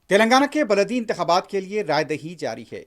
تلنگانہ کے بلدی انتخابات کے لیے رائے دہی جاری ہے۔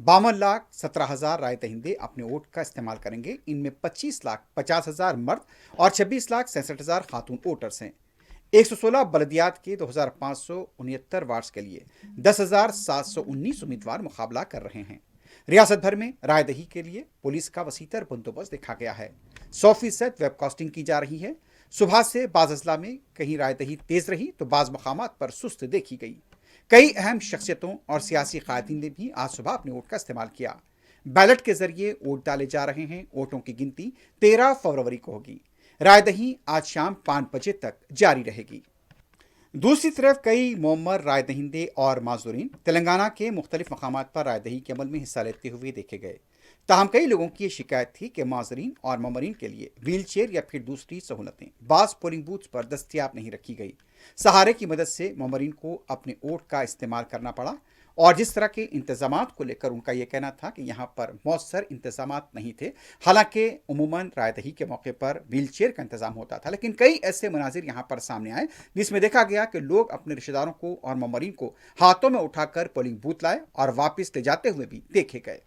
52,17,000 رائے دہندے اپنے ووٹ کا استعمال کریں گے۔ ان میں 25,50,000 مرد اور 26,66,000 خاتون ووٹرز ہیں۔ 116 بلدیات کے 2569 وارڈز کے لیے 10,719 امیدوار مقابلہ کر رہے ہیں۔ ریاست بھر میں رائے دہی کے لیے پولیس کا وسیع تر بندوبست دیکھا گیا ہے۔ 100% ویب کاسٹنگ کی جا رہی ہے۔ صبح سے بعض اضلاع میں کہیں رائے دہی تیز رہی تو بعض مقامات پر سست دیکھی گئی۔ کئی اہم شخصیتوں اور سیاسی قائدین نے بھی آج صبح اپنے ووٹ کا استعمال کیا۔ بیلٹ کے ذریعے ووٹ ڈالے جا رہے ہیں۔ ووٹوں کی گنتی 13 فروری کو ہوگی۔ رائے دہی آج شام 5 بجے تک جاری رہے گی۔ دوسری طرف کئی معمر رائے دہندے اور معذورین تلنگانہ کے مختلف مقامات پر رائے دہی کے عمل میں حصہ لیتے ہوئے دیکھے گئے۔ تاہم کئی لوگوں کی یہ شکایت تھی کہ معذورین اور معمرین کے لیے ویل چیئر یا پھر دوسری سہولتیں بعض پولنگ بوتھس پر دستیاب نہیں رکھی گئی۔ سہارے کی مدد سے معمرین کو اپنے ووٹ کا استعمال کرنا پڑا، اور جس طرح کے انتظامات کو لے کر ان کا یہ کہنا تھا کہ یہاں پر مؤثر انتظامات نہیں تھے۔ حالانکہ عموماً رائے دہی کے موقع پر ویل چیئر کا انتظام ہوتا تھا، لیکن کئی ایسے مناظر یہاں پر سامنے آئے جس میں دیکھا گیا کہ لوگ اپنے رشتہ داروں کو اور معمرین کو ہاتھوں میں اٹھا کر پولنگ بوتھ لائے اور واپس لے جاتے ہوئے بھی دیکھے گئے۔